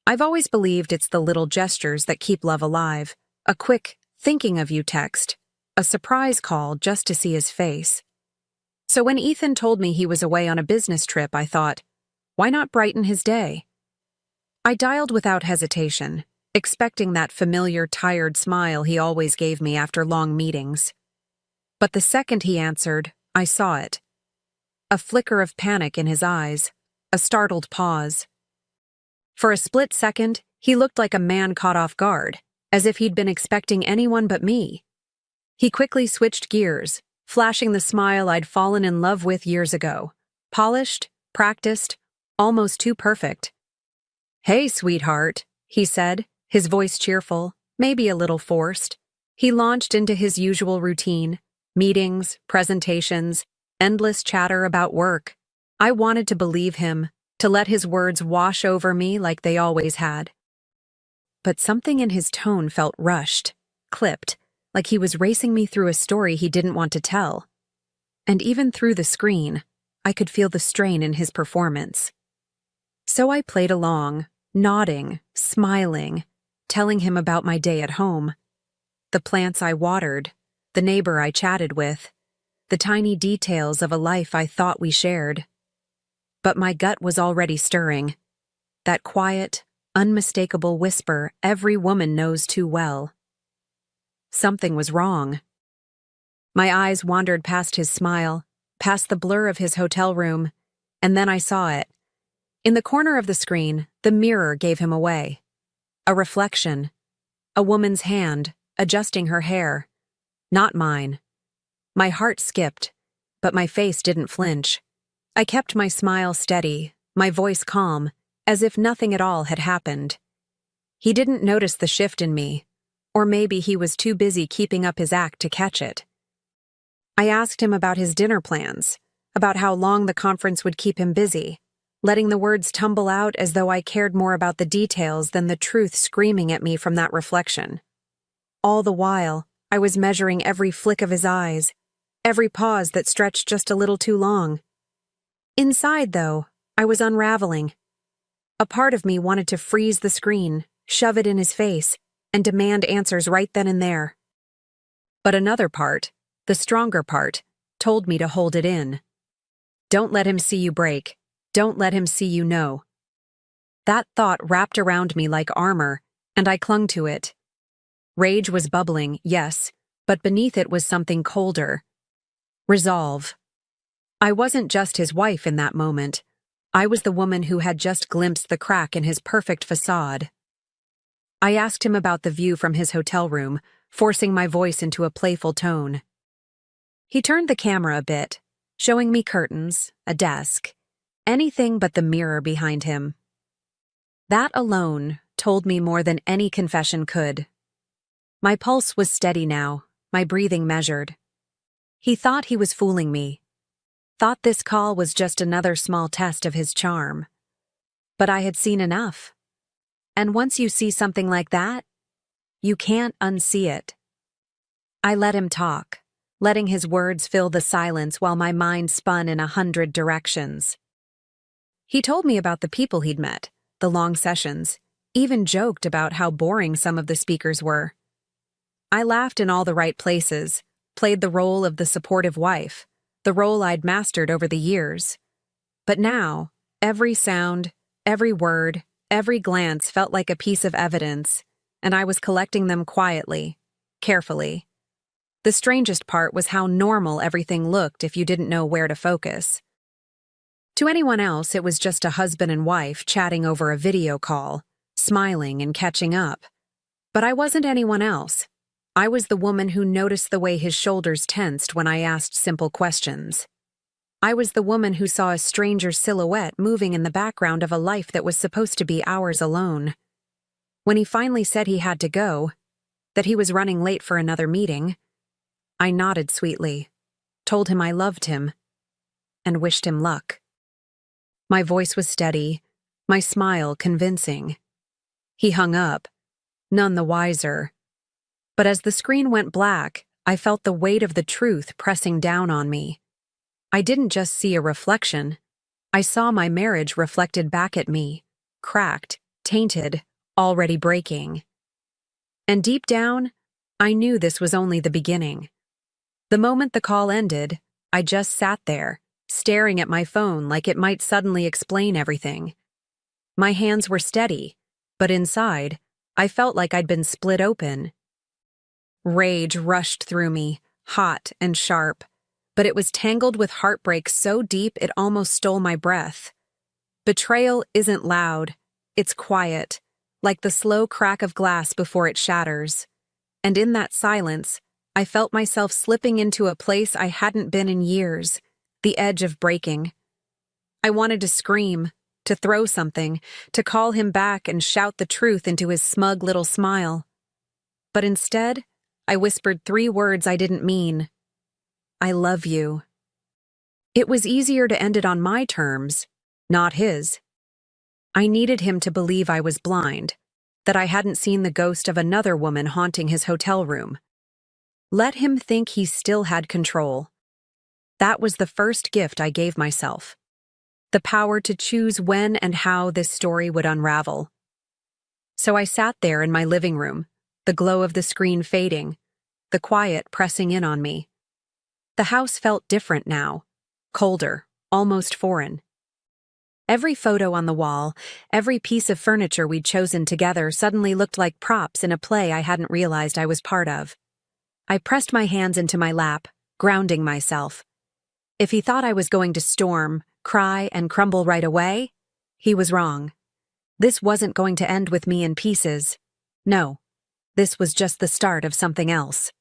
I've always believed it's the little gestures that keep love alive. A quick, thinking of you text. A surprise call just to see his face. So when Ethan told me he was away on a business trip, I thought, why not brighten his day? I dialed without hesitation, expecting that familiar, tired smile he always gave me after long meetings. But the second he answered, I saw it. A flicker of panic in his eyes, a startled pause. For a split second, he looked like a man caught off guard, as if he'd been expecting anyone but me. He quickly switched gears, flashing the smile I'd fallen in love with years ago. Polished, practiced, almost too perfect. Hey, sweetheart, he said, his voice cheerful, maybe a little forced. He launched into his usual routine. Meetings, presentations, endless chatter about work. I wanted to believe him, to let his words wash over me like they always had. But something in his tone felt rushed, clipped, like he was racing me through a story he didn't want to tell. And even through the screen, I could feel the strain in his performance. So I played along, nodding, smiling, telling him about my day at home. The plants I watered, the neighbor I chatted with, the tiny details of a life I thought we shared. But my gut was already stirring. That quiet, unmistakable whisper every woman knows too well. Something was wrong. My eyes wandered past his smile, past the blur of his hotel room, and then I saw it. In the corner of the screen, the mirror gave him away. A reflection. A woman's hand, adjusting her hair. Not mine. My heart skipped, but my face didn't flinch. I kept my smile steady, my voice calm, as if nothing at all had happened. He didn't notice the shift in me, or maybe he was too busy keeping up his act to catch it. I asked him about his dinner plans, about how long the conference would keep him busy, letting the words tumble out as though I cared more about the details than the truth screaming at me from that reflection. All the while, I was measuring every flick of his eyes, every pause that stretched just a little too long. Inside, though, I was unraveling. A part of me wanted to freeze the screen, shove it in his face, and demand answers right then and there. But another part, the stronger part, told me to hold it in. Don't let him see you break. Don't let him see you know. That thought wrapped around me like armor, and I clung to it. Rage was bubbling, yes, but beneath it was something colder. Resolve. I wasn't just his wife in that moment. I was the woman who had just glimpsed the crack in his perfect facade. I asked him about the view from his hotel room, forcing my voice into a playful tone. He turned the camera a bit, showing me curtains, a desk, anything but the mirror behind him. That alone told me more than any confession could. My pulse was steady now, my breathing measured. He thought he was fooling me. Thought this call was just another small test of his charm. But I had seen enough. And once you see something like that, you can't unsee it. I let him talk, letting his words fill the silence while my mind spun in 100 directions. He told me about the people he'd met, the long sessions, even joked about how boring some of the speakers were. I laughed in all the right places, played the role of the supportive wife, the role I'd mastered over the years. But now, every sound, every word, every glance felt like a piece of evidence, and I was collecting them quietly, carefully. The strangest part was how normal everything looked if you didn't know where to focus. To anyone else, it was just a husband and wife chatting over a video call, smiling and catching up. But I wasn't anyone else. I was the woman who noticed the way his shoulders tensed when I asked simple questions. I was the woman who saw a stranger's silhouette moving in the background of a life that was supposed to be ours alone. When he finally said he had to go, that he was running late for another meeting, I nodded sweetly, told him I loved him, and wished him luck. My voice was steady, my smile convincing. He hung up, none the wiser. But as the screen went black, I felt the weight of the truth pressing down on me. I didn't just see a reflection. I saw my marriage reflected back at me, cracked, tainted, already breaking. And deep down, I knew this was only the beginning. The moment the call ended, I just sat there, staring at my phone like it might suddenly explain everything. My hands were steady, but inside, I felt like I'd been split open. Rage rushed through me, hot and sharp, but it was tangled with heartbreak so deep it almost stole my breath. Betrayal isn't loud, it's quiet, like the slow crack of glass before it shatters. And in that silence, I felt myself slipping into a place I hadn't been in years, the edge of breaking. I wanted to scream, to throw something, to call him back and shout the truth into his smug little smile. But instead, I whispered 3 words I didn't mean. I love you. It was easier to end it on my terms, not his. I needed him to believe I was blind, that I hadn't seen the ghost of another woman haunting his hotel room. Let him think he still had control. That was the first gift I gave myself. The power to choose when and how this story would unravel. So I sat there in my living room, the glow of the screen fading, the quiet pressing in on me. The house felt different now, colder, almost foreign. Every photo on the wall, every piece of furniture we'd chosen together suddenly looked like props in a play I hadn't realized I was part of. I pressed my hands into my lap, grounding myself. If he thought I was going to storm, cry, and crumble right away, he was wrong. This wasn't going to end with me in pieces. No, this was just the start of something else.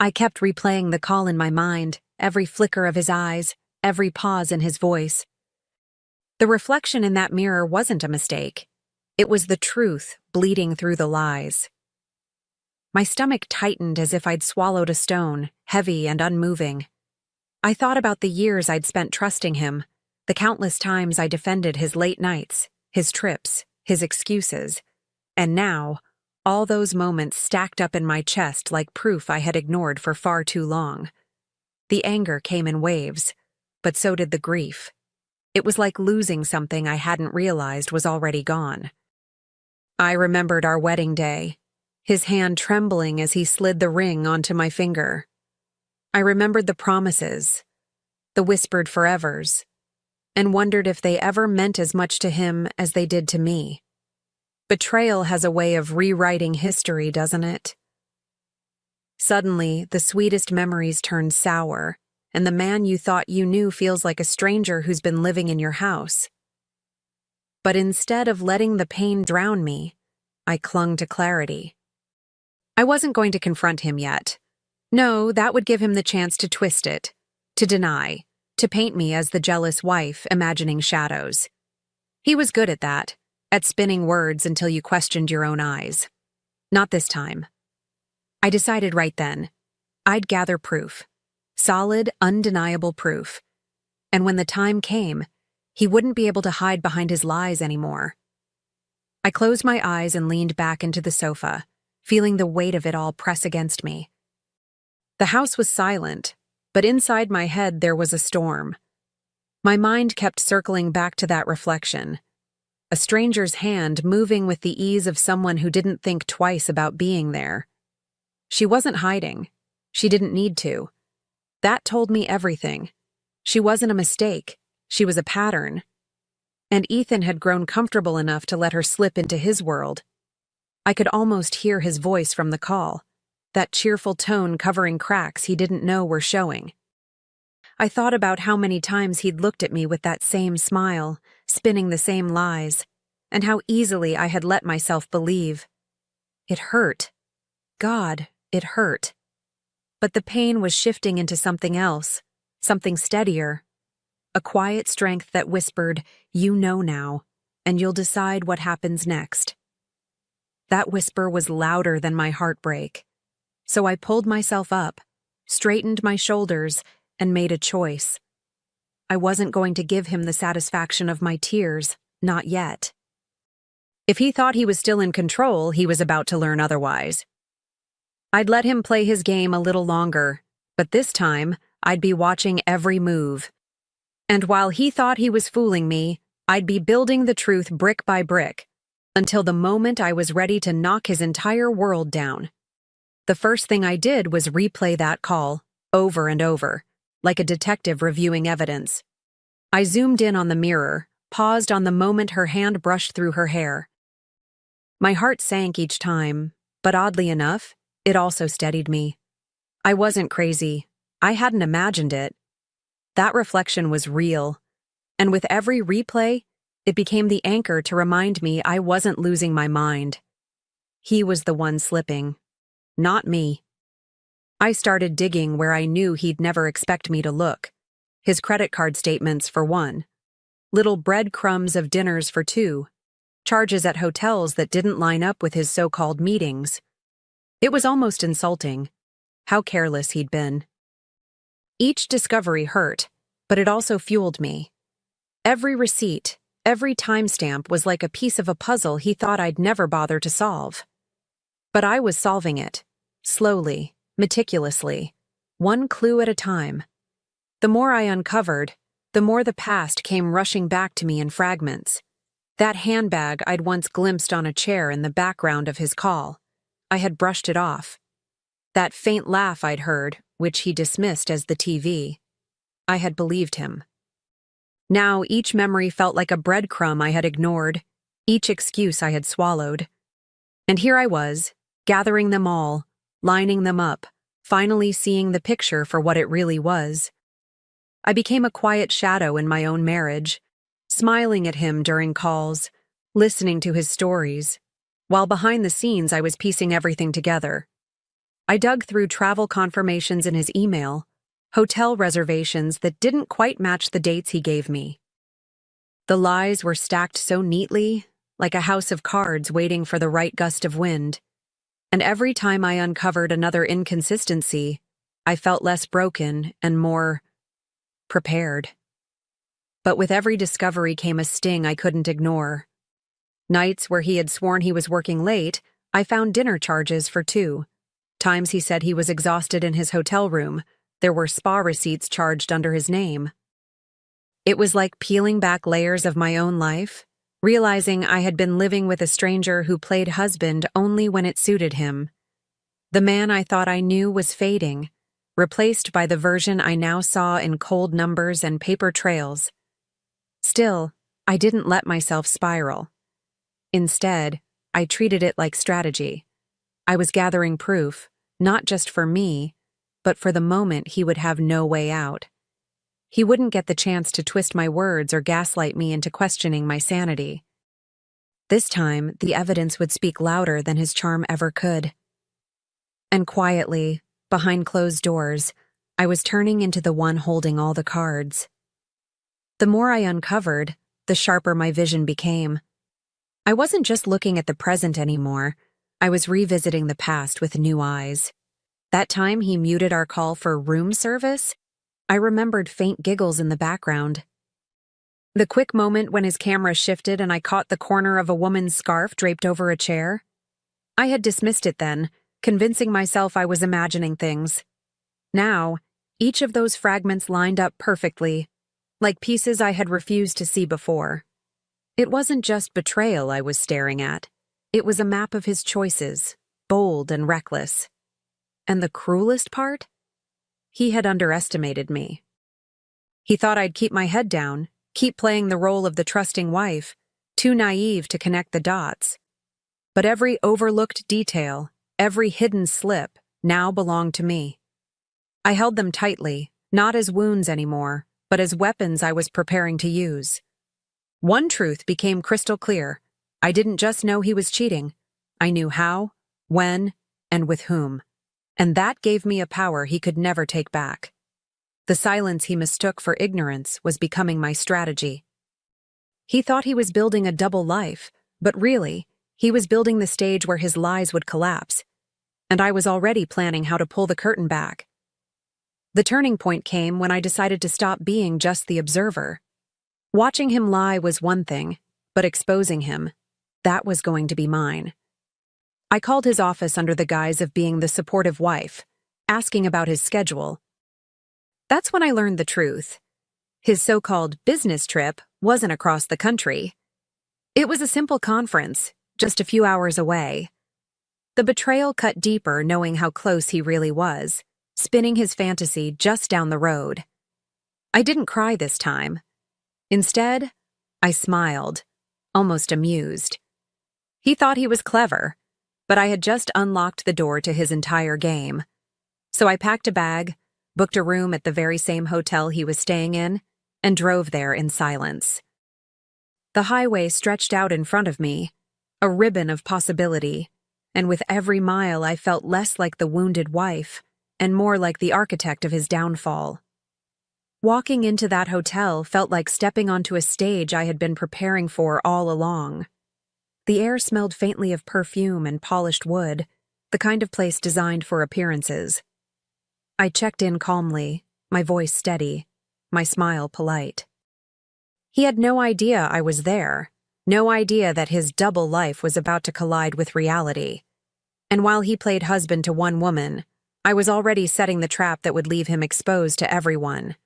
I kept replaying the call in my mind, every flicker of his eyes, every pause in his voice. The reflection in that mirror wasn't a mistake. It was the truth bleeding through the lies. My stomach tightened as if I'd swallowed a stone, heavy and unmoving. I thought about the years I'd spent trusting him, the countless times I defended his late nights, his trips, his excuses, and now, all those moments stacked up in my chest like proof I had ignored for far too long. The anger came in waves, but so did the grief. It was like losing something I hadn't realized was already gone. I remembered our wedding day, his hand trembling as he slid the ring onto my finger. I remembered the promises, the whispered forevers, and wondered if they ever meant as much to him as they did to me. Betrayal has a way of rewriting history, doesn't it? Suddenly, the sweetest memories turn sour, and the man you thought you knew feels like a stranger who's been living in your house. But instead of letting the pain drown me, I clung to clarity. I wasn't going to confront him yet. No, that would give him the chance to twist it, to deny, to paint me as the jealous wife imagining shadows. He was good at that, at spinning words until you questioned your own eyes. Not this time. I decided right then. I'd gather proof. Solid, undeniable proof. And when the time came, he wouldn't be able to hide behind his lies anymore. I closed my eyes and leaned back into the sofa, feeling the weight of it all press against me. The house was silent, but inside my head there was a storm. My mind kept circling back to that reflection. A stranger's hand moving with the ease of someone who didn't think twice about being there. She wasn't hiding. She didn't need to. That told me everything. She wasn't a mistake. She was a pattern. And Ethan had grown comfortable enough to let her slip into his world. I could almost hear his voice from the call, that cheerful tone covering cracks he didn't know were showing. I thought about how many times he'd looked at me with that same smile, spinning the same lies, and how easily I had let myself believe. It hurt. God, it hurt. But the pain was shifting into something else, something steadier. A quiet strength that whispered, "You know now, and you'll decide what happens next." That whisper was louder than my heartbreak. So I pulled myself up, straightened my shoulders, and made a choice. I wasn't going to give him the satisfaction of my tears, not yet. If he thought he was still in control, he was about to learn otherwise. I'd let him play his game a little longer, but this time, I'd be watching every move. And while he thought he was fooling me, I'd be building the truth brick by brick, until the moment I was ready to knock his entire world down. The first thing I did was replay that call, over and over, like a detective reviewing evidence. I zoomed in on the mirror, paused on the moment her hand brushed through her hair. My heart sank each time, but oddly enough, it also steadied me. I wasn't crazy. I hadn't imagined it. That reflection was real, and with every replay, it became the anchor to remind me I wasn't losing my mind. He was the one slipping, not me. I started digging where I knew he'd never expect me to look. His credit card statements, for one. Little breadcrumbs of dinners for two. Charges at hotels that didn't line up with his so-called meetings. It was almost insulting. How careless he'd been. Each discovery hurt, but it also fueled me. Every receipt, every timestamp was like a piece of a puzzle he thought I'd never bother to solve. But I was solving it, slowly, meticulously, one clue at a time. The more I uncovered, the more the past came rushing back to me in fragments. That handbag I'd once glimpsed on a chair in the background of his call. I had brushed it off. That faint laugh I'd heard, which he dismissed as the TV. I had believed him. Now each memory felt like a breadcrumb I had ignored, each excuse I had swallowed. And here I was, gathering them all, lining them up, finally seeing the picture for what it really was. I became a quiet shadow in my own marriage, smiling at him during calls, listening to his stories, while behind the scenes I was piecing everything together. I dug through travel confirmations in his email, hotel reservations that didn't quite match the dates he gave me. The lies were stacked so neatly, like a house of cards waiting for the right gust of wind. And every time I uncovered another inconsistency, I felt less broken and more prepared. But with every discovery came a sting I couldn't ignore. Nights where he had sworn he was working late, I found dinner charges for two. Times he said he was exhausted in his hotel room, there were spa receipts charged under his name. It was like peeling back layers of my own life, realizing I had been living with a stranger who played husband only when it suited him. The man I thought I knew was fading, replaced by the version I now saw in cold numbers and paper trails. Still, I didn't let myself spiral. Instead, I treated it like strategy. I was gathering proof, not just for me, but for the moment he would have no way out. He wouldn't get the chance to twist my words or gaslight me into questioning my sanity. This time, the evidence would speak louder than his charm ever could. And quietly, behind closed doors, I was turning into the one holding all the cards. The more I uncovered, the sharper my vision became. I wasn't just looking at the present anymore, I was revisiting the past with new eyes. That time he muted our call for room service, I remembered faint giggles in the background. The quick moment when his camera shifted and I caught the corner of a woman's scarf draped over a chair. I had dismissed it then, convincing myself I was imagining things. Now, each of those fragments lined up perfectly, like pieces I had refused to see before. It wasn't just betrayal I was staring at. It was a map of his choices, bold and reckless. And the cruelest part? He had underestimated me. He thought I'd keep my head down, keep playing the role of the trusting wife, too naive to connect the dots. But every overlooked detail, every hidden slip, now belonged to me. I held them tightly, not as wounds anymore, but as weapons I was preparing to use. One truth became crystal clear. I didn't just know he was cheating. I knew how, when, and with whom. And that gave me a power he could never take back. The silence he mistook for ignorance was becoming my strategy. He thought he was building a double life, but really, he was building the stage where his lies would collapse. And I was already planning how to pull the curtain back. The turning point came when I decided to stop being just the observer. Watching him lie was one thing, but exposing him, that was going to be mine. I called his office under the guise of being the supportive wife, asking about his schedule. That's when I learned the truth. His so-called business trip wasn't across the country. It was a simple conference, just a few hours away. The betrayal cut deeper knowing how close he really was, spinning his fantasy just down the road. I didn't cry this time. Instead, I smiled, almost amused. He thought he was clever, but I had just unlocked the door to his entire game. So I packed a bag, booked a room at the very same hotel he was staying in, and drove there in silence. The highway stretched out in front of me, a ribbon of possibility, and with every mile I felt less like the wounded wife and more like the architect of his downfall. Walking into that hotel felt like stepping onto a stage I had been preparing for all along. The air smelled faintly of perfume and polished wood, the kind of place designed for appearances. I checked in calmly, my voice steady, my smile polite. He had no idea I was there, no idea that his double life was about to collide with reality. And while he played husband to one woman, I was already setting the trap that would leave him exposed to everyone.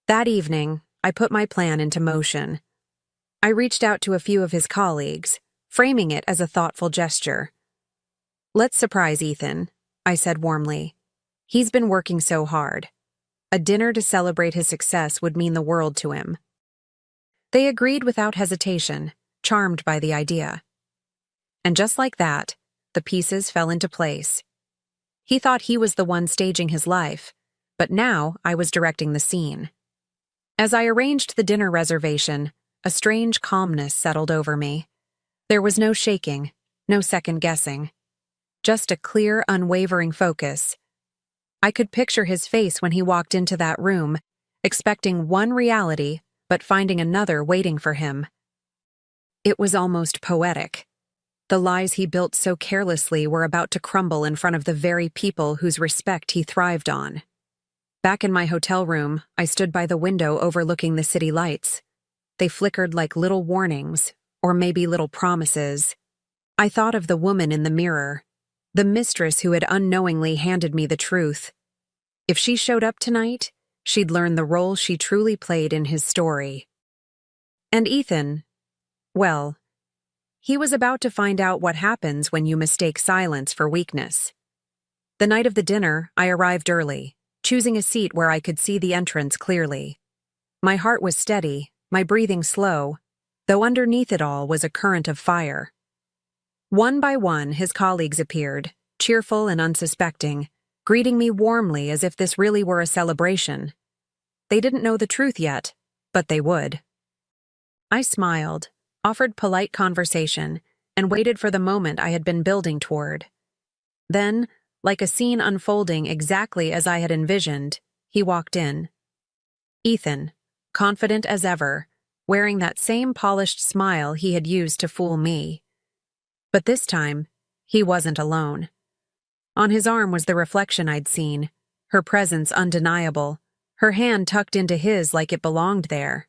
That evening, I put my plan into motion. I reached out to a few of his colleagues, framing it as a thoughtful gesture. "Let's surprise Ethan," I said warmly. "He's been working so hard. A dinner to celebrate his success would mean the world to him." They agreed without hesitation, charmed by the idea. And just like that, the pieces fell into place. He thought he was the one staging his life, but now I was directing the scene. As I arranged the dinner reservation, a strange calmness settled over me. There was no shaking, no second guessing. Just a clear, unwavering focus. I could picture his face when he walked into that room, expecting one reality, but finding another waiting for him. It was almost poetic. The lies he built so carelessly were about to crumble in front of the very people whose respect he thrived on. Back in my hotel room, I stood by the window overlooking the city lights. They flickered like little warnings, or maybe little promises. I thought of the woman in the mirror, the mistress who had unknowingly handed me the truth. If she showed up tonight, she'd learn the role she truly played in his story. And Ethan, well, he was about to find out what happens when you mistake silence for weakness. The night of the dinner, I arrived early, choosing a seat where I could see the entrance clearly. My heart was steady, my breathing slow, though underneath it all was a current of fire. One by one, his colleagues appeared, cheerful and unsuspecting, greeting me warmly as if this really were a celebration. They didn't know the truth yet, but they would. I smiled, offered polite conversation, and waited for the moment I had been building toward. Then, like a scene unfolding exactly as I had envisioned, he walked in. Ethan, confident as ever, wearing that same polished smile he had used to fool me. But this time, he wasn't alone. On his arm was the reflection I'd seen, her presence undeniable, her hand tucked into his like it belonged there.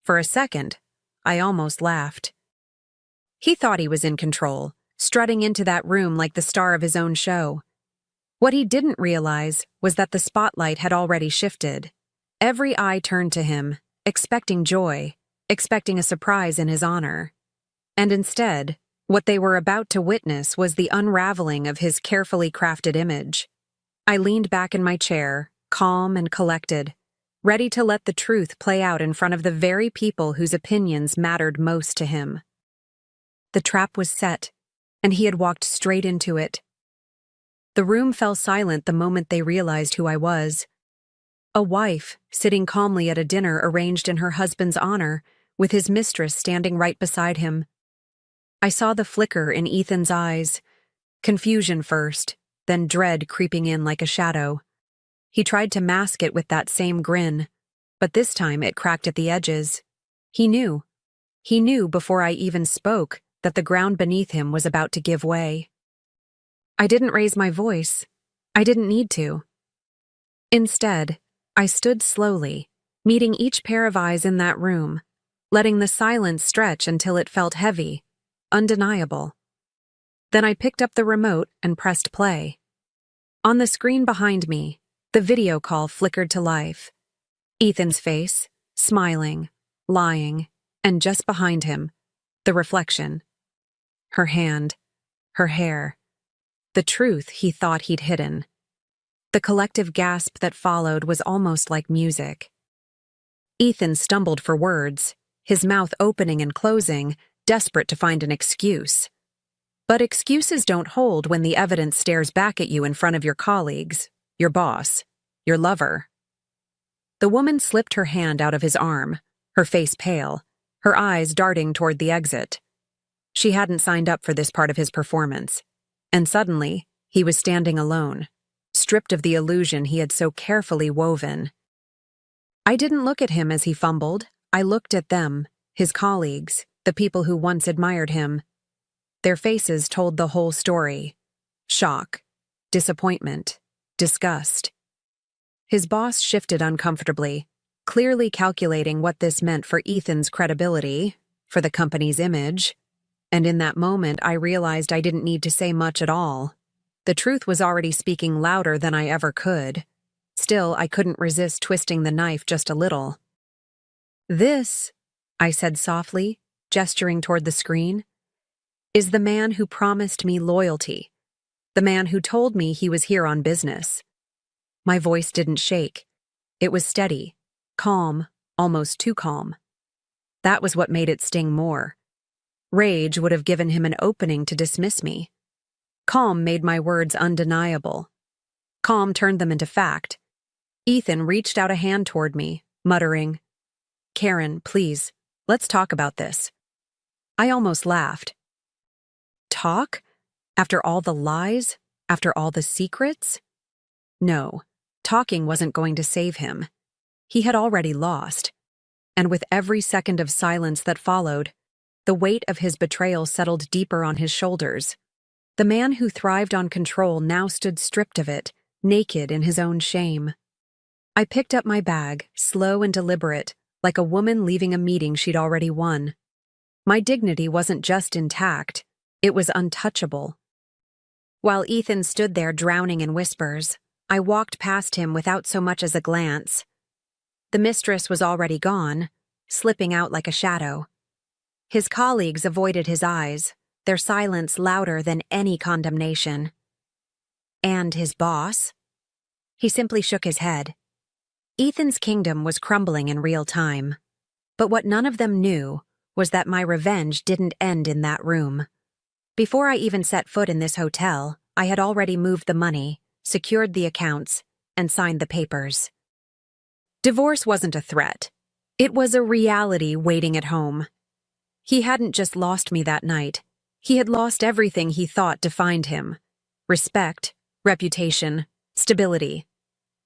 For a second, I almost laughed. He thought he was in control, strutting into that room like the star of his own show. What he didn't realize was that the spotlight had already shifted. Every eye turned to him, expecting joy, expecting a surprise in his honor. And instead, what they were about to witness was the unraveling of his carefully crafted image. I leaned back in my chair, calm and collected, ready to let the truth play out in front of the very people whose opinions mattered most to him. The trap was set, and he had walked straight into it. The room fell silent the moment they realized who I was. A wife, sitting calmly at a dinner arranged in her husband's honor, with his mistress standing right beside him. I saw the flicker in Ethan's eyes, confusion first, then dread creeping in like a shadow. He tried to mask it with that same grin, but this time it cracked at the edges. He knew. He knew before I even spoke that the ground beneath him was about to give way. I didn't raise my voice. I didn't need to. Instead, I stood slowly, meeting each pair of eyes in that room, letting the silence stretch until it felt heavy, undeniable. Then I picked up the remote and pressed play. On the screen behind me, the video call flickered to life. Ethan's face, smiling, lying, and just behind him, the reflection. her hand, her hair. The truth he thought he'd hidden. The collective gasp that followed was almost like music. Ethan stumbled for words, his mouth opening and closing, desperate to find an excuse. But excuses don't hold when the evidence stares back at you in front of your colleagues, your boss, your lover. The woman slipped her hand out of his arm, her face pale, her eyes darting toward the exit. She hadn't signed up for this part of his performance, and suddenly, he was standing alone, stripped of the illusion he had so carefully woven. I didn't look at him as he fumbled. I looked at them, his colleagues, the people who once admired him. Their faces told the whole story. Shock, disappointment, disgust. His boss shifted uncomfortably, clearly calculating what this meant for Ethan's credibility, for the company's image. And in that moment, I realized I didn't need to say much at all. The truth was already speaking louder than I ever could. Still, I couldn't resist twisting the knife just a little. "This," I said softly, gesturing toward the screen, "is the man who promised me loyalty. The man who told me he was here on business." My voice didn't shake. It was steady, calm, almost too calm. That was what made it sting more. Rage would have given him an opening to dismiss me. Calm made my words undeniable. Calm turned them into fact. Ethan reached out a hand toward me, muttering, "Karen, please, let's talk about this." I almost laughed. Talk? After all the lies? After all the secrets? No, talking wasn't going to save him. He had already lost. And with every second of silence that followed, the weight of his betrayal settled deeper on his shoulders. The man who thrived on control now stood stripped of it, naked in his own shame. I picked up my bag, slow and deliberate, like a woman leaving a meeting she'd already won. My dignity wasn't just intact, it was untouchable. While Ethan stood there drowning in whispers, I walked past him without so much as a glance. The mistress was already gone, slipping out like a shadow. His colleagues avoided his eyes, their silence louder than any condemnation. And his boss? He simply shook his head. Ethan's kingdom was crumbling in real time. But what none of them knew was that my revenge didn't end in that room. Before I even set foot in this hotel, I had already moved the money, secured the accounts, and signed the papers. Divorce wasn't a threat. It was a reality waiting at home. He hadn't just lost me that night. He had lost everything he thought defined him. Respect, reputation, stability.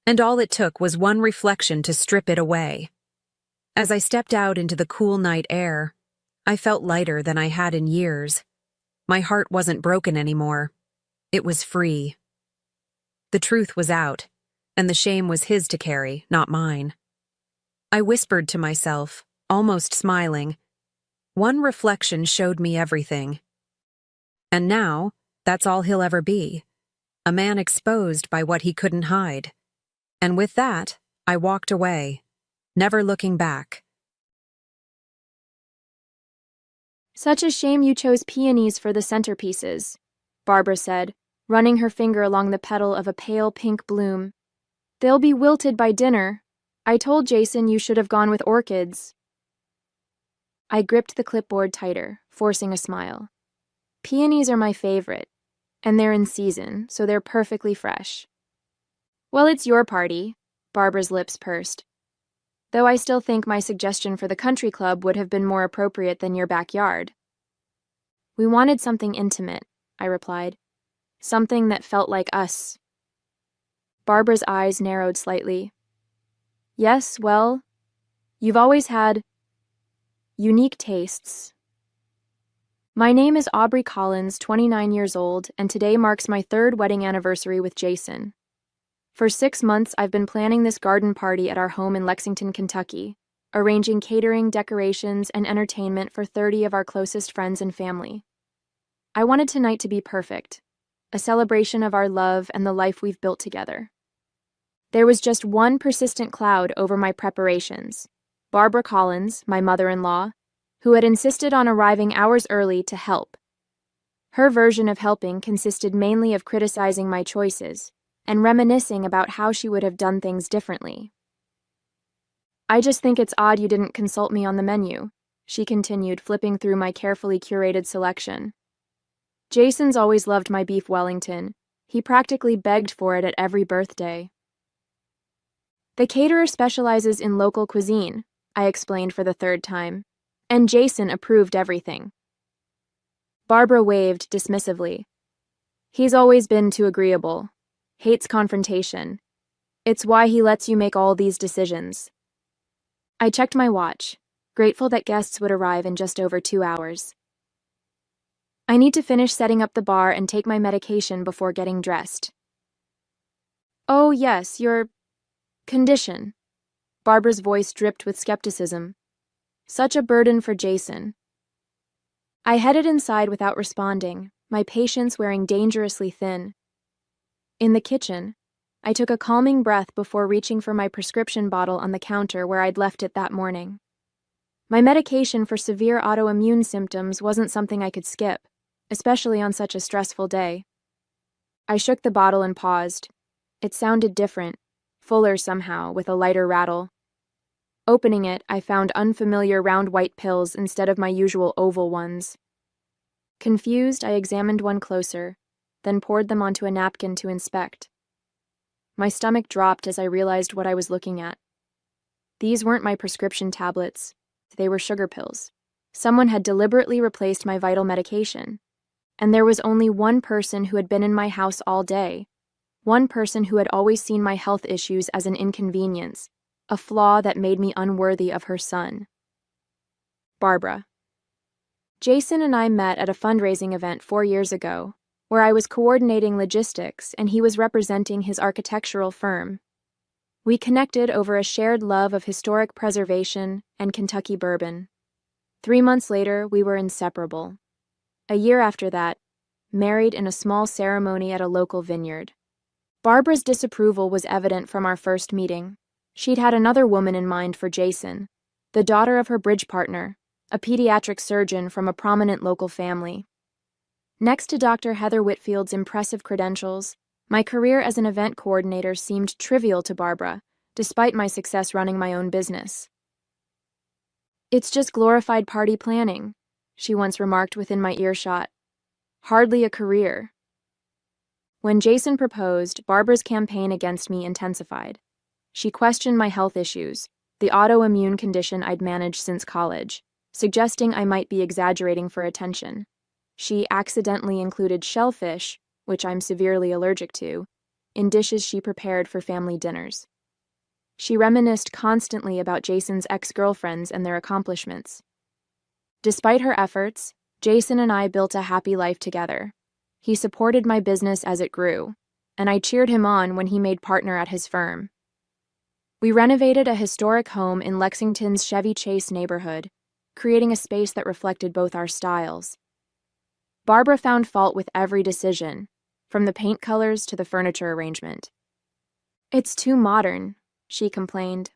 And all it took was one reflection to strip it away. As I stepped out into the cool night air, I felt lighter than I had in years. My heart wasn't broken anymore. It was free. The truth was out, and the shame was his to carry, not mine. I whispered to myself, almost smiling. One reflection showed me everything. And now, that's all he'll ever be. A man exposed by what he couldn't hide. And with that, I walked away, never looking back. "Such a shame you chose peonies for the centerpieces," Barbara said, running her finger along the petal of a pale pink bloom. "They'll be wilted by dinner. I told Jason you should have gone with orchids." I gripped the clipboard tighter, forcing a smile. Peonies are my favorite, and they're in season, so they're perfectly fresh. "Well, it's your party," Barbara's lips pursed. "Though I still think my suggestion for the country club would have been more appropriate than your backyard." "We wanted something intimate," I replied. "Something that felt like us." Barbara's eyes narrowed slightly. "Yes, well, you've always had unique tastes." "My name is Aubrey Collins, 29 years old, and today marks my 3rd wedding anniversary with Jason. For 6 months, I've been planning this garden party at our home in Lexington, Kentucky, arranging catering, decorations, and entertainment for 30 of our closest friends and family. I wanted tonight to be perfect, a celebration of our love and the life we've built together. There was just one persistent cloud over my preparations: Barbara Collins, my mother-in-law, who had insisted on arriving hours early to help. Her version of helping consisted mainly of criticizing my choices and reminiscing about how she would have done things differently. "I just think it's odd you didn't consult me on the menu," she continued, flipping through my carefully curated selection. "Jason's always loved my beef Wellington. He practically begged for it at every birthday." "The caterer specializes in local cuisine," I explained for the third time, "and Jason approved everything." Barbara waved dismissively. "He's always been too agreeable. Hates confrontation. It's why he lets you make all these decisions." I checked my watch, grateful that guests would arrive in just over 2 hours. "I need to finish setting up the bar and take my medication before getting dressed." "Oh, yes, your condition." Barbara's voice dripped with skepticism. "Such a burden for Jason." I headed inside without responding, my patience wearing dangerously thin. In the kitchen, I took a calming breath before reaching for my prescription bottle on the counter where I'd left it that morning. My medication for severe autoimmune symptoms wasn't something I could skip, especially on such a stressful day. I shook the bottle and paused. It sounded different, fuller somehow, with a lighter rattle. Opening it, I found unfamiliar round white pills instead of my usual oval ones. Confused, I examined one closer, then poured them onto a napkin to inspect. My stomach dropped as I realized what I was looking at. These weren't my prescription tablets. They were sugar pills. Someone had deliberately replaced my vital medication. And there was only one person who had been in my house all day. One person who had always seen my health issues as an inconvenience, a flaw that made me unworthy of her son. Barbara. Jason and I met at a fundraising event 4 years ago, where I was coordinating logistics and he was representing his architectural firm. We connected over a shared love of historic preservation and Kentucky bourbon. 3 months later, we were inseparable. A year after that, married in a small ceremony at a local vineyard. Barbara's disapproval was evident from our first meeting. She'd had another woman in mind for Jason, the daughter of her bridge partner, a pediatric surgeon from a prominent local family. Next to Dr. Heather Whitfield's impressive credentials, my career as an event coordinator seemed trivial to Barbara, despite my success running my own business. "It's just glorified party planning," she once remarked within my earshot. "Hardly a career." When Jason proposed, Barbara's campaign against me intensified. She questioned my health issues, the autoimmune condition I'd managed since college, suggesting I might be exaggerating for attention. She accidentally included shellfish, which I'm severely allergic to, in dishes she prepared for family dinners. She reminisced constantly about Jason's ex-girlfriends and their accomplishments. Despite her efforts, Jason and I built a happy life together. He supported my business as it grew, and I cheered him on when he made partner at his firm. We renovated a historic home in Lexington's Chevy Chase neighborhood, creating a space that reflected both our styles. Barbara found fault with every decision, from the paint colors to the furniture arrangement. "It's too modern," she complained.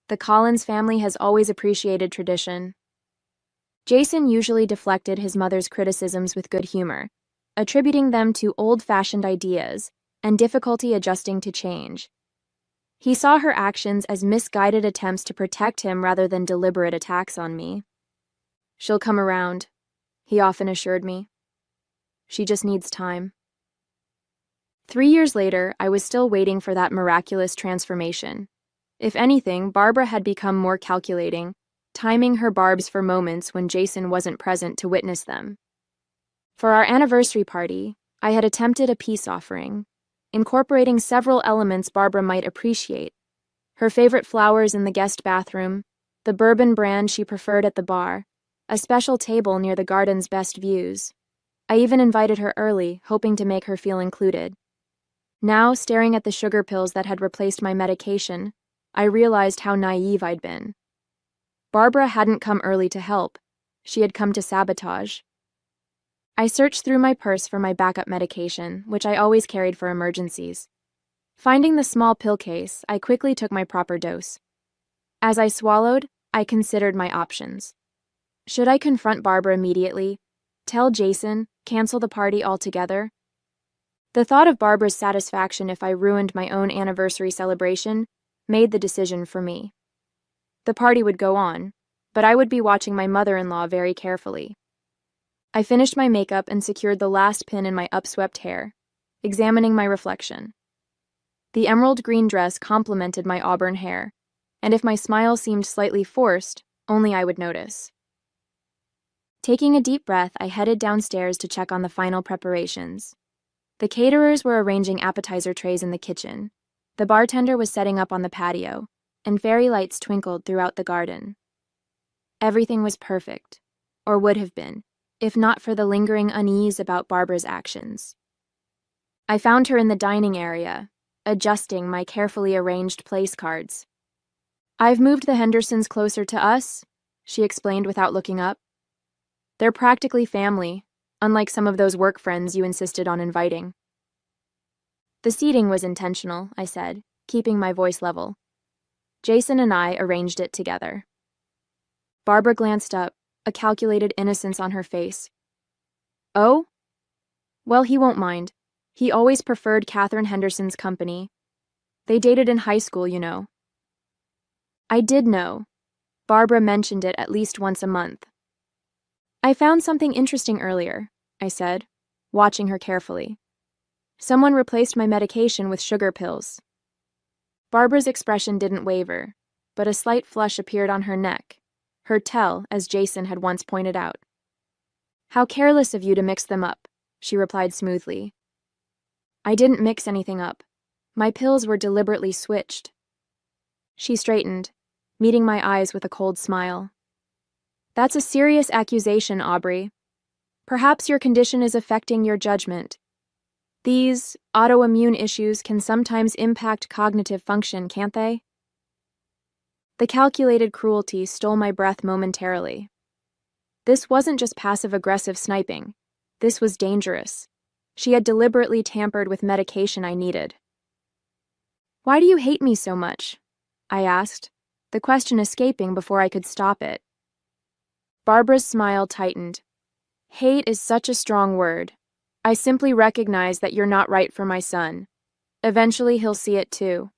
"The Collins family has always appreciated tradition." Jason usually deflected his mother's criticisms with good humor, attributing them to old-fashioned ideas and difficulty adjusting to change. He saw her actions as misguided attempts to protect him rather than deliberate attacks on me. "She'll come around," he often assured me. "She just needs time." 3 years later, I was still waiting for that miraculous transformation. If anything, Barbara had become more calculating, timing her barbs for moments when Jason wasn't present to witness them. For our anniversary party, I had attempted a peace offering, incorporating several elements Barbara might appreciate: her favorite flowers in the guest bathroom, the bourbon brand she preferred at the bar, a special table near the garden's best views. I even invited her early, hoping to make her feel included. Now, staring at the sugar pills that had replaced my medication, I realized how naive I'd been. Barbara hadn't come early to help. She had come to sabotage. I searched through my purse for my backup medication, which I always carried for emergencies. Finding the small pill case, I quickly took my proper dose. As I swallowed, I considered my options. Should I confront Barbara immediately, Tell Jason, cancel the party altogether? The thought of Barbara's satisfaction if I ruined my own anniversary celebration made the decision for me. The party would go on, but I would be watching my mother-in-law very carefully. I finished my makeup and secured the last pin in my upswept hair, examining my reflection. The emerald green dress complemented my auburn hair, and if my smile seemed slightly forced, only I would notice. Taking a deep breath, I headed downstairs to check on the final preparations. The caterers were arranging appetizer trays in the kitchen. The bartender was setting up on the patio, and fairy lights twinkled throughout the garden. Everything was perfect, or would have been, if not for the lingering unease about Barbara's actions. I found her in the dining area, adjusting my carefully arranged place cards. "I've moved the Hendersons closer to us," she explained without looking up. "They're practically family, unlike some of those work friends you insisted on inviting." "The seating was intentional," I said, keeping my voice level. "Jason and I arranged it together." Barbara glanced up, a calculated innocence on her face. "Oh? Well, he won't mind. He always preferred Catherine Henderson's company. They dated in high school, you know." I did know. Barbara mentioned it at least once a month. "I found something interesting earlier," I said, watching her carefully. "Someone replaced my medication with sugar pills." Barbara's expression didn't waver, but a slight flush appeared on her neck, her tell, as Jason had once pointed out. "How careless of you to mix them up," she replied smoothly. "I didn't mix anything up. My pills were deliberately switched." She straightened, meeting my eyes with a cold smile. "That's a serious accusation, Aubrey. Perhaps your condition is affecting your judgment. These autoimmune issues can sometimes impact cognitive function, can't they?" The calculated cruelty stole my breath momentarily. This wasn't just passive-aggressive sniping. This was dangerous. She had deliberately tampered with medication I needed. "Why do you hate me so much?" I asked, the question escaping before I could stop it. Barbara's smile tightened. "Hate is such a strong word. I simply recognize that you're not right for my son. Eventually he'll see it too.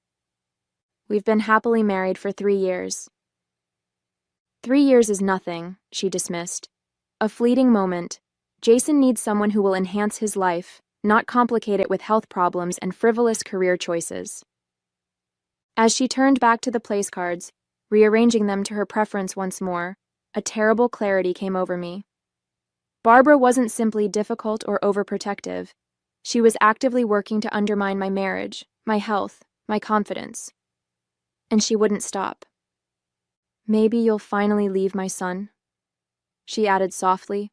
We've been happily married for 3 years." "3 years is nothing," she dismissed. "A fleeting moment. Jason needs someone who will enhance his life, not complicate it with health problems and frivolous career choices." As she turned back to the place cards, rearranging them to her preference once more, a terrible clarity came over me. Barbara wasn't simply difficult or overprotective. She was actively working to undermine my marriage, my health, my confidence. And she wouldn't stop. "Maybe you'll finally leave my son," she added softly,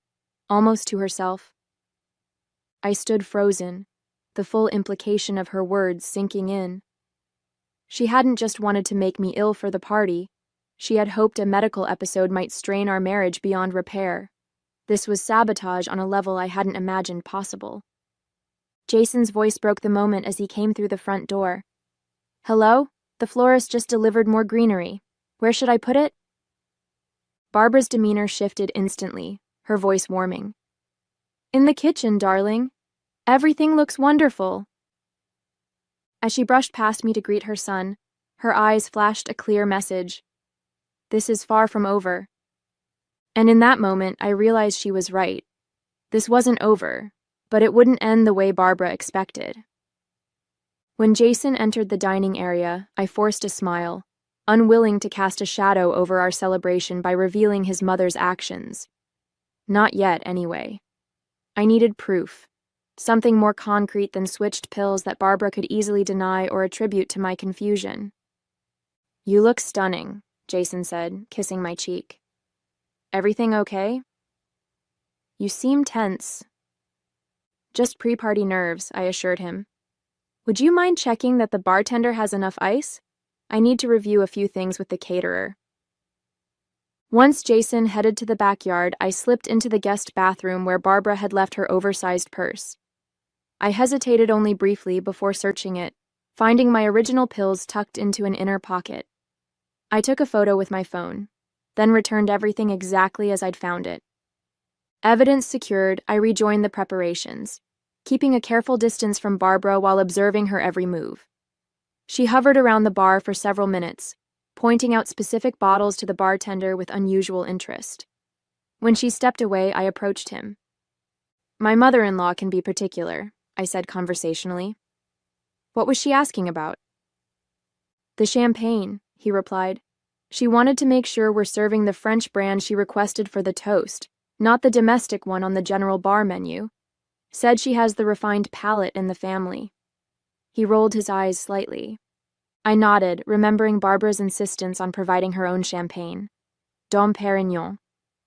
almost to herself. I stood frozen, the full implication of her words sinking in. She hadn't just wanted to make me ill for the party. She had hoped a medical episode might strain our marriage beyond repair. This was sabotage on a level I hadn't imagined possible. Jason's voice broke the moment as he came through the front door. "Hello? The florist just delivered more greenery. Where should I put it?" Barbara's demeanor shifted instantly, her voice warming. "In the kitchen, darling. Everything looks wonderful." As she brushed past me to greet her son, her eyes flashed a clear message. This is far from over. And in that moment, I realized she was right. This wasn't over, but it wouldn't end the way Barbara expected. When Jason entered the dining area, I forced a smile, unwilling to cast a shadow over our celebration by revealing his mother's actions. Not yet, anyway. I needed proof, something more concrete than switched pills that Barbara could easily deny or attribute to my confusion. "You look stunning," Jason said, kissing my cheek. "Everything okay?" "You seem tense." "Just pre-party nerves," I assured him. "Would you mind checking that the bartender has enough ice? I need to review a few things with the caterer." Once Jason headed to the backyard, I slipped into the guest bathroom where Barbara had left her oversized purse. I hesitated only briefly before searching it, finding my original pills tucked into an inner pocket. I took a photo with my phone, then returned everything exactly as I'd found it. Evidence secured, I rejoined the preparations, keeping a careful distance from Barbara while observing her every move. She hovered around the bar for several minutes, pointing out specific bottles to the bartender with unusual interest. When she stepped away, I approached him. "My mother-in-law can be particular," I said conversationally. "What was she asking about?" "The champagne," he replied. "She wanted to make sure we're serving the French brand she requested for the toast, not the domestic one on the general bar menu. Said she has the refined palate in the family." He rolled his eyes slightly. I nodded, remembering Barbara's insistence on providing her own champagne. Dom Pérignon,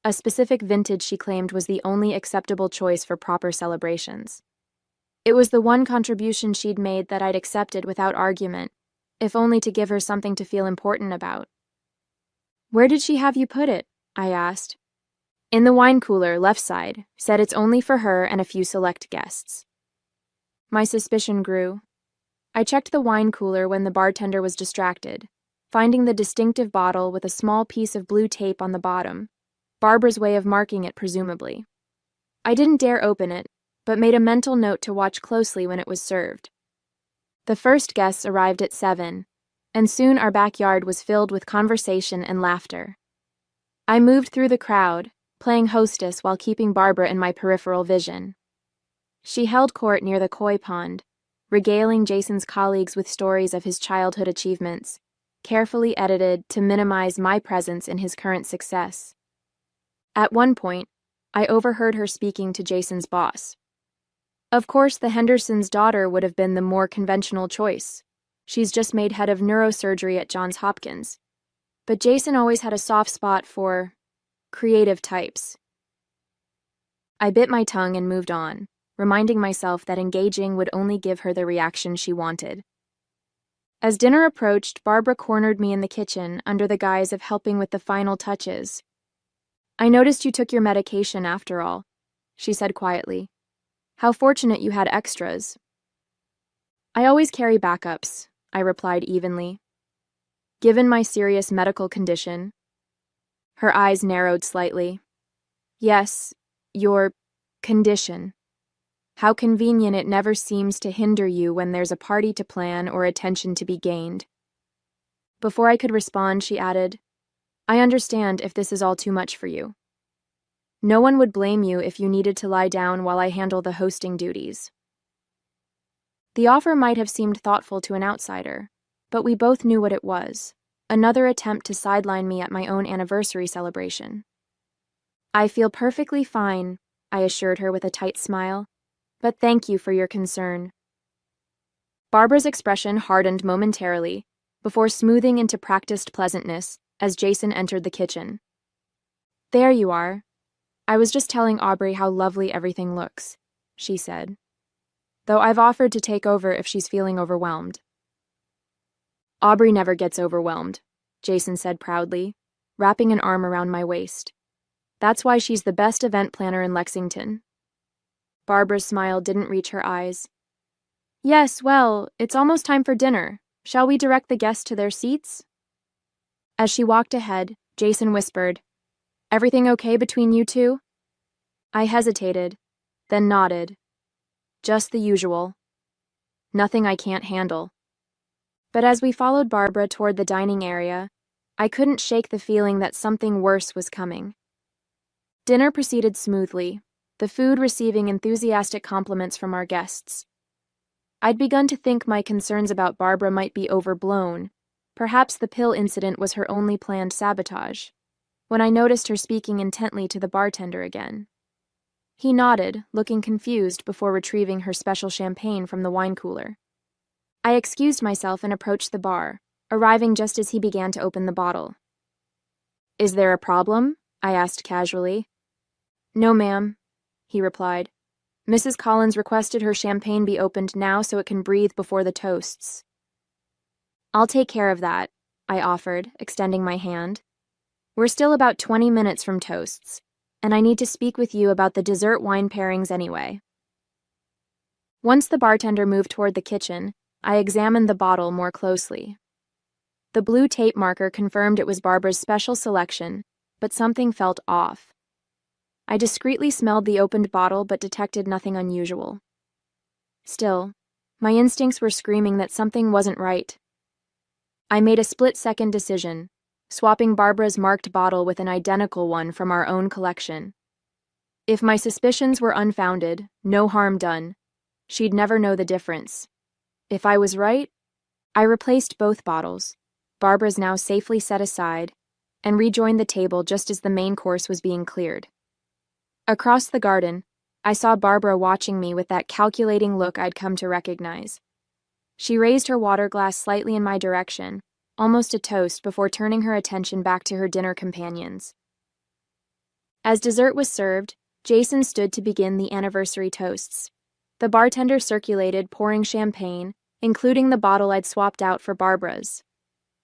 a specific vintage she claimed was the only acceptable choice for proper celebrations. It was the one contribution she'd made that I'd accepted without argument, if only to give her something to feel important about. "Where did she have you put it?" I asked. "In the wine cooler, left side. Said it's only for her and a few select guests." My suspicion grew. I checked the wine cooler when the bartender was distracted, finding the distinctive bottle with a small piece of blue tape on the bottom, Barbara's way of marking it presumably. I didn't dare open it, but made a mental note to watch closely when it was served. The first guests arrived at 7, and soon our backyard was filled with conversation and laughter. I moved through the crowd, playing hostess while keeping Barbara in my peripheral vision. She held court near the koi pond, regaling Jason's colleagues with stories of his childhood achievements, carefully edited to minimize my presence in his current success. At one point, I overheard her speaking to Jason's boss. Of course, the Hendersons' daughter would have been the more conventional choice. She's just made head of neurosurgery at Johns Hopkins. But Jason always had a soft spot for creative types. I bit my tongue and moved on, reminding myself that engaging would only give her the reaction she wanted. As dinner approached, Barbara cornered me in the kitchen under the guise of helping with the final touches. "I noticed you took your medication after all," she said quietly. "How fortunate you had extras." "I always carry backups," I replied evenly. "Given my serious medical condition." Her eyes narrowed slightly. "Yes, your condition. How convenient it never seems to hinder you when there's a party to plan or attention to be gained." Before I could respond, she added, "I understand if this is all too much for you. No one would blame you if you needed to lie down while I handle the hosting duties." The offer might have seemed thoughtful to an outsider, but we both knew what it was, another attempt to sideline me at my own anniversary celebration. "I feel perfectly fine," I assured her with a tight smile. "But thank you for your concern." Barbara's expression hardened momentarily, before smoothing into practiced pleasantness as Jason entered the kitchen. "There you are. I was just telling Aubrey how lovely everything looks," she said. "Though I've offered to take over if she's feeling overwhelmed." "Aubrey never gets overwhelmed," Jason said proudly, wrapping an arm around my waist. "That's why she's the best event planner in Lexington." Barbara's smile didn't reach her eyes. "Yes, well, it's almost time for dinner. Shall we direct the guests to their seats?" As she walked ahead, Jason whispered, "Everything okay between you two?" I hesitated, then nodded. "Just the usual. Nothing I can't handle." But as we followed Barbara toward the dining area, I couldn't shake the feeling that something worse was coming. Dinner proceeded smoothly, the food receiving enthusiastic compliments from our guests. I'd begun to think my concerns about Barbara might be overblown. Perhaps the pill incident was her only planned sabotage, when I noticed her speaking intently to the bartender again. He nodded, looking confused before retrieving her special champagne from the wine cooler. I excused myself and approached the bar, arriving just as he began to open the bottle. "Is there a problem?" I asked casually. "No, ma'am," he replied. "Mrs. Collins requested her champagne be opened now so it can breathe before the toasts." "I'll take care of that," I offered, extending my hand. "We're still about 20 minutes from toasts, and I need to speak with you about the dessert wine pairings anyway." Once the bartender moved toward the kitchen, I examined the bottle more closely. The blue tape marker confirmed it was Barbara's special selection, but something felt off. I discreetly smelled the opened bottle but detected nothing unusual. Still, my instincts were screaming that something wasn't right. I made a split-second decision, swapping Barbara's marked bottle with an identical one from our own collection. If my suspicions were unfounded, no harm done. She'd never know the difference. If I was right, I replaced both bottles, Barbara's now safely set aside, and rejoined the table just as the main course was being cleared. Across the garden, I saw Barbara watching me with that calculating look I'd come to recognize. She raised her water glass slightly in my direction, almost a toast, before turning her attention back to her dinner companions. As dessert was served, Jason stood to begin the anniversary toasts. The bartender circulated, pouring champagne, including the bottle I'd swapped out for Barbara's.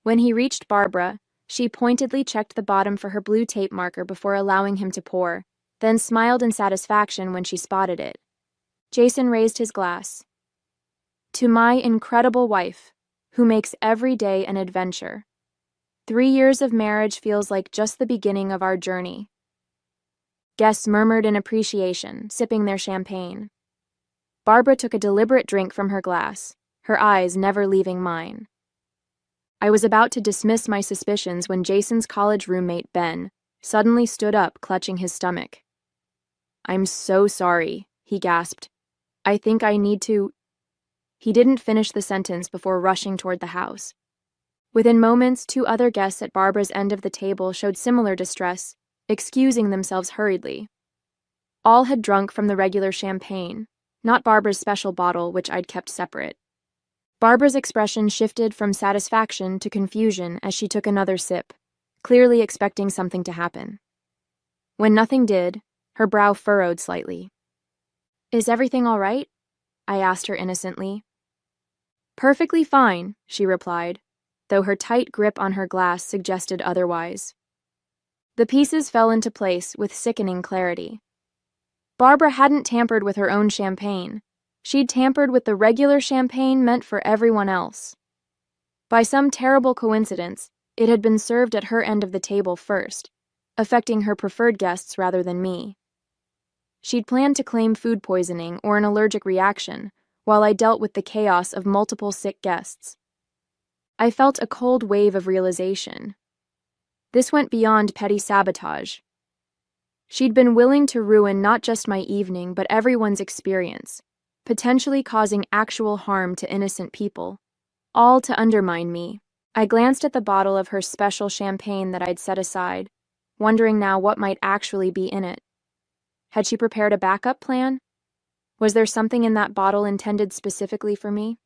When he reached Barbara, she pointedly checked the bottom for her blue tape marker before allowing him to pour, then smiled in satisfaction when she spotted it. Jason raised his glass. To my incredible wife, who makes every day an adventure. 3 years of marriage feels like just the beginning of our journey. Guests murmured in appreciation, sipping their champagne. Barbara took a deliberate drink from her glass, her eyes never leaving mine. I was about to dismiss my suspicions when Jason's college roommate, Ben, suddenly stood up, clutching his stomach. "I'm so sorry," he gasped. "I think I need to—" He didn't finish the sentence before rushing toward the house. Within moments, 2 other guests at Barbara's end of the table showed similar distress, excusing themselves hurriedly. All had drunk from the regular champagne, not Barbara's special bottle, which I'd kept separate. Barbara's expression shifted from satisfaction to confusion as she took another sip, clearly expecting something to happen. When nothing did, her brow furrowed slightly. "Is everything all right?" I asked her innocently. "Perfectly fine," she replied, though her tight grip on her glass suggested otherwise. The pieces fell into place with sickening clarity. Barbara hadn't tampered with her own champagne. She'd tampered with the regular champagne meant for everyone else. By some terrible coincidence, it had been served at her end of the table first, affecting her preferred guests rather than me. She'd planned to claim food poisoning or an allergic reaction, while I dealt with the chaos of multiple sick guests. I felt a cold wave of realization. This went beyond petty sabotage. She'd been willing to ruin not just my evening, but everyone's experience, potentially causing actual harm to innocent people, all to undermine me. I glanced at the bottle of her special champagne that I'd set aside, wondering now what might actually be in it. Had she prepared a backup plan? Was there something in that bottle intended specifically for me?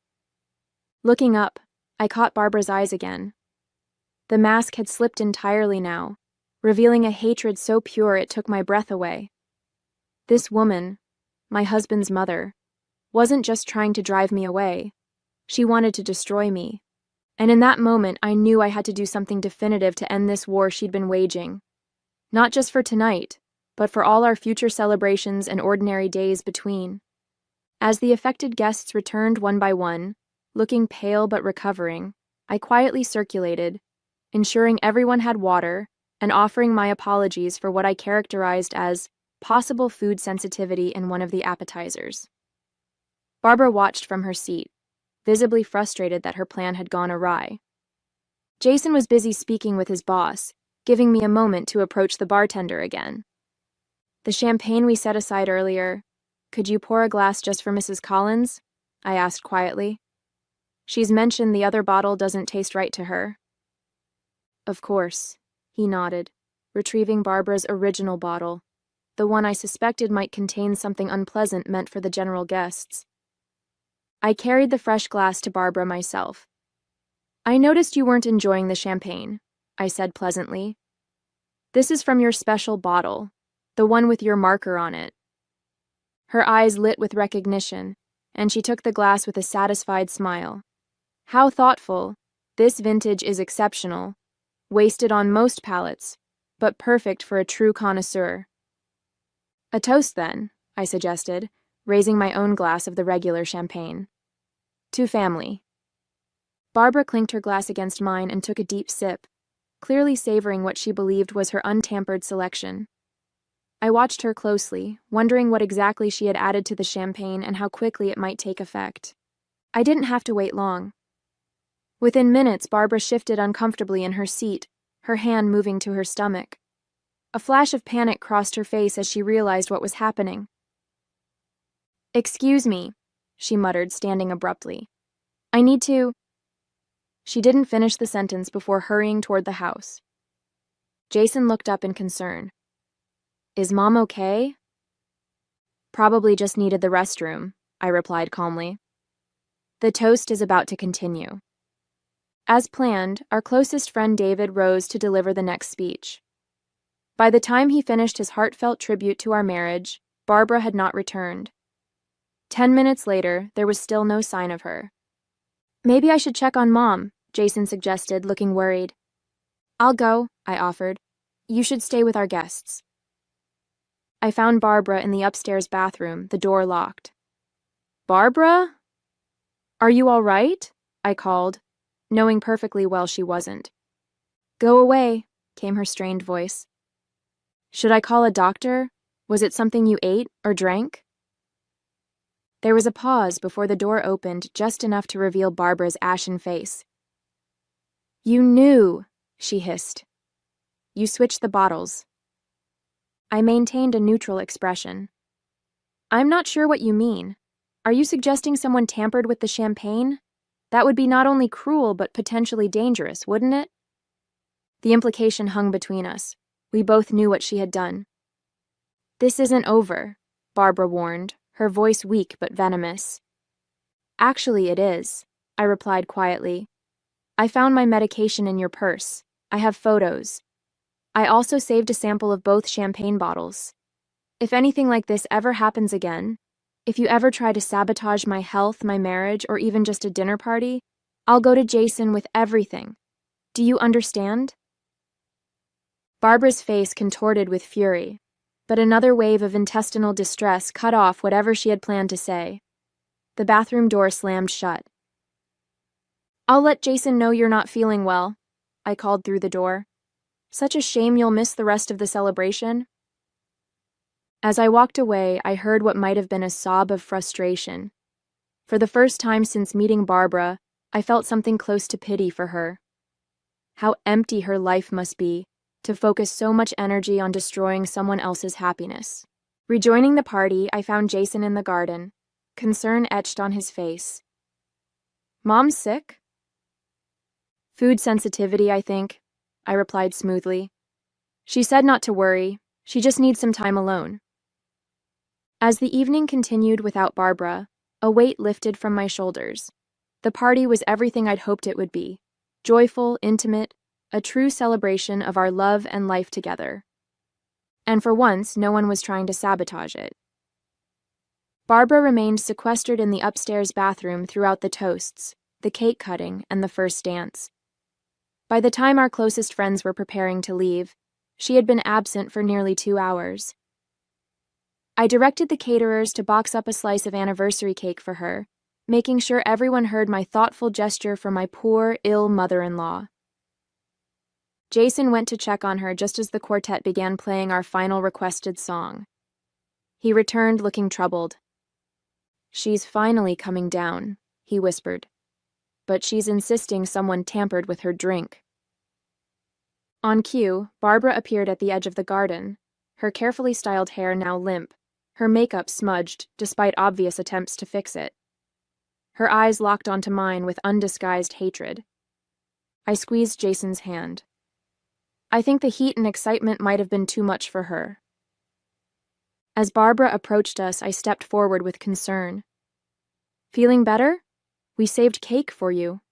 Looking up, I caught Barbara's eyes again. The mask had slipped entirely now, revealing a hatred so pure it took my breath away. This woman, my husband's mother, wasn't just trying to drive me away. She wanted to destroy me. And in that moment, I knew I had to do something definitive to end this war she'd been waging. Not just for tonight, but for all our future celebrations and ordinary days between. As the affected guests returned one by one, looking pale but recovering, I quietly circulated, ensuring everyone had water and offering my apologies for what I characterized as possible food sensitivity in one of the appetizers. Barbara watched from her seat, visibly frustrated that her plan had gone awry. Jason was busy speaking with his boss, giving me a moment to approach the bartender again. "The champagne we set aside earlier, could you pour a glass just for Mrs. Collins?" I asked quietly. "She's mentioned the other bottle doesn't taste right to her." "Of course," he nodded, retrieving Barbara's original bottle, the one I suspected might contain something unpleasant meant for the general guests. I carried the fresh glass to Barbara myself. "I noticed you weren't enjoying the champagne," I said pleasantly. "This is from your special bottle, the one with your marker on it." Her eyes lit with recognition, and she took the glass with a satisfied smile. "How thoughtful. This vintage is exceptional. Wasted on most palates, but perfect for a true connoisseur." "A toast, then," I suggested, raising my own glass of the regular champagne. "To family." Barbara clinked her glass against mine and took a deep sip, clearly savoring what she believed was her untampered selection. I watched her closely, wondering what exactly she had added to the champagne and how quickly it might take effect. I didn't have to wait long. Within minutes, Barbara shifted uncomfortably in her seat, her hand moving to her stomach. A flash of panic crossed her face as she realized what was happening. "Excuse me," she muttered, standing abruptly. "I need to—" She didn't finish the sentence before hurrying toward the house. Jason looked up in concern. "Is Mom okay?" "Probably just needed the restroom," I replied calmly. The toast is about to continue. As planned, our closest friend David rose to deliver the next speech. By the time he finished his heartfelt tribute to our marriage, Barbara had not returned. 10 minutes later, there was still no sign of her. "Maybe I should check on Mom," Jason suggested, looking worried. "I'll go," I offered. "You should stay with our guests." I found Barbara in the upstairs bathroom, the door locked. "Barbara? Are you all right?" I called, knowing perfectly well she wasn't. "Go away," came her strained voice. "Should I call a doctor? Was it something you ate or drank?" There was a pause before the door opened just enough to reveal Barbara's ashen face. "You knew," she hissed. "You switched the bottles." I maintained a neutral expression. "I'm not sure what you mean. Are you suggesting someone tampered with the champagne? That would be not only cruel but potentially dangerous, wouldn't it?" The implication hung between us. We both knew what she had done. "This isn't over," Barbara warned, her voice weak but venomous. "Actually, it is," I replied quietly. "I found my medication in your purse. I have photos. I also saved a sample of both champagne bottles. If anything like this ever happens again, if you ever try to sabotage my health, my marriage, or even just a dinner party, I'll go to Jason with everything. Do you understand?" Barbara's face contorted with fury, but another wave of intestinal distress cut off whatever she had planned to say. The bathroom door slammed shut. "I'll let Jason know you're not feeling well," I called through the door. "Such a shame you'll miss the rest of the celebration." As I walked away, I heard what might have been a sob of frustration. For the first time since meeting Barbara, I felt something close to pity for her. How empty her life must be, to focus so much energy on destroying someone else's happiness. Rejoining the party, I found Jason in the garden, concern etched on his face. "Mom's sick?" "Food sensitivity, I think," I replied smoothly. "She said not to worry, she just needs some time alone." As the evening continued without Barbara, a weight lifted from my shoulders. The party was everything I'd hoped it would be. Joyful, intimate, a true celebration of our love and life together. And for once, no one was trying to sabotage it. Barbara remained sequestered in the upstairs bathroom throughout the toasts, the cake cutting, and the first dance. By the time our closest friends were preparing to leave, she had been absent for nearly 2 hours. I directed the caterers to box up a slice of anniversary cake for her, making sure everyone heard my thoughtful gesture for my poor, ill mother-in-law. Jason went to check on her just as the quartet began playing our final requested song. He returned looking troubled. "She's finally coming down," he whispered. "But she's insisting someone tampered with her drink." On cue, Barbara appeared at the edge of the garden, her carefully styled hair now limp, her makeup smudged despite obvious attempts to fix it. Her eyes locked onto mine with undisguised hatred. I squeezed Jason's hand. I think the heat and excitement might have been too much for her. As Barbara approached us, I stepped forward with concern. "Feeling better? We saved cake for you."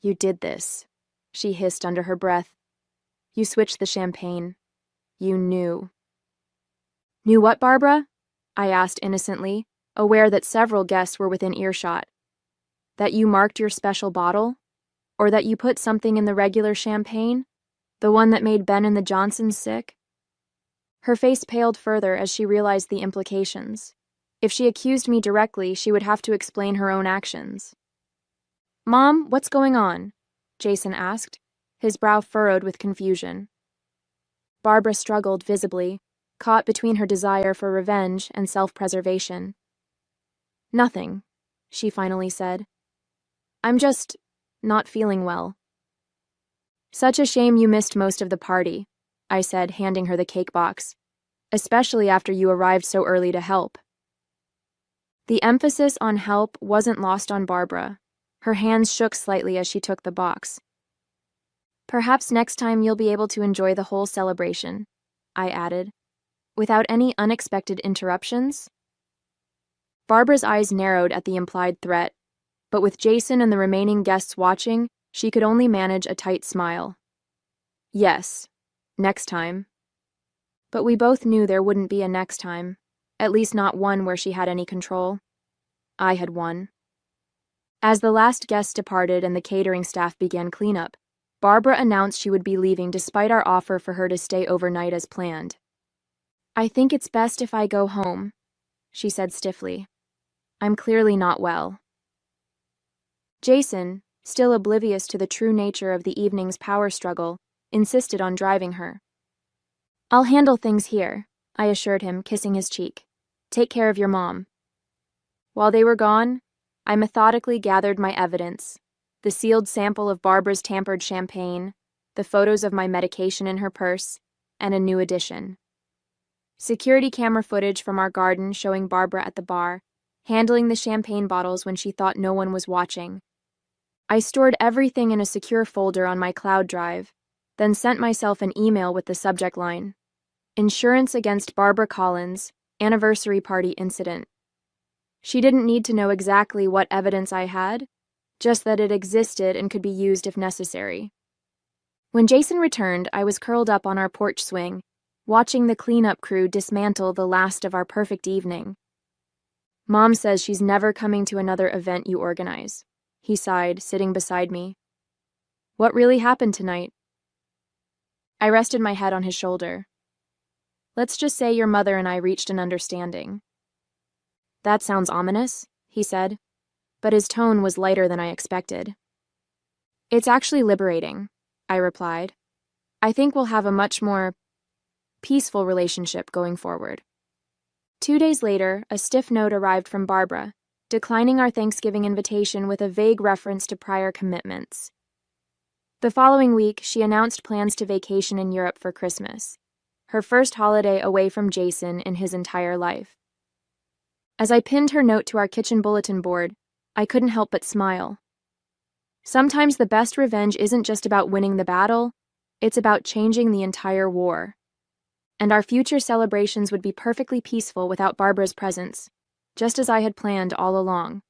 "You did this," she hissed under her breath. "You switched the champagne. You knew." "Knew what, Barbara?" I asked innocently, aware that several guests were within earshot. "That you marked your special bottle? Or that you put something in the regular champagne? The one that made Ben and the Johnsons sick?" Her face paled further as she realized the implications. If she accused me directly, she would have to explain her own actions. "Mom, what's going on?" Jason asked, his brow furrowed with confusion. Barbara struggled visibly, caught between her desire for revenge and self-preservation. "Nothing," she finally said. "I'm just not feeling well." "Such a shame you missed most of the party," I said, handing her the cake box, "especially after you arrived so early to help." The emphasis on help wasn't lost on Barbara. Her hands shook slightly as she took the box. "Perhaps next time you'll be able to enjoy the whole celebration," I added, "without any unexpected interruptions." Barbara's eyes narrowed at the implied threat, but with Jason and the remaining guests watching, she could only manage a tight smile. "Yes, next time." But we both knew there wouldn't be a next time, at least not one where she had any control. I had won. As the last guest departed and the catering staff began cleanup, Barbara announced she would be leaving despite our offer for her to stay overnight as planned. "I think it's best if I go home," she said stiffly. "I'm clearly not well." Jason, still oblivious to the true nature of the evening's power struggle, insisted on driving her. "I'll handle things here," I assured him, kissing his cheek. "Take care of your mom." While they were gone, I methodically gathered my evidence: the sealed sample of Barbara's tampered champagne, the photos of my medication in her purse, and a new addition. Security camera footage from our garden showing Barbara at the bar, handling the champagne bottles when she thought no one was watching. I stored everything in a secure folder on my cloud drive, then sent myself an email with the subject line: "Insurance against Barbara Collins, anniversary party incident." She didn't need to know exactly what evidence I had, just that it existed and could be used if necessary. When Jason returned, I was curled up on our porch swing, watching the cleanup crew dismantle the last of our perfect evening. "Mom says she's never coming to another event you organize," he sighed, sitting beside me. "What really happened tonight?" I rested my head on his shoulder. "Let's just say your mother and I reached an understanding." "That sounds ominous," he said, but his tone was lighter than I expected. "It's actually liberating," I replied. "I think we'll have a much more peaceful relationship going forward." 2 days later, a stiff note arrived from Barbara, declining our Thanksgiving invitation with a vague reference to prior commitments. The following week, she announced plans to vacation in Europe for Christmas, her first holiday away from Jason in his entire life. As I pinned her note to our kitchen bulletin board, I couldn't help but smile. Sometimes the best revenge isn't just about winning the battle, it's about changing the entire war. And our future celebrations would be perfectly peaceful without Barbara's presence, just as I had planned all along.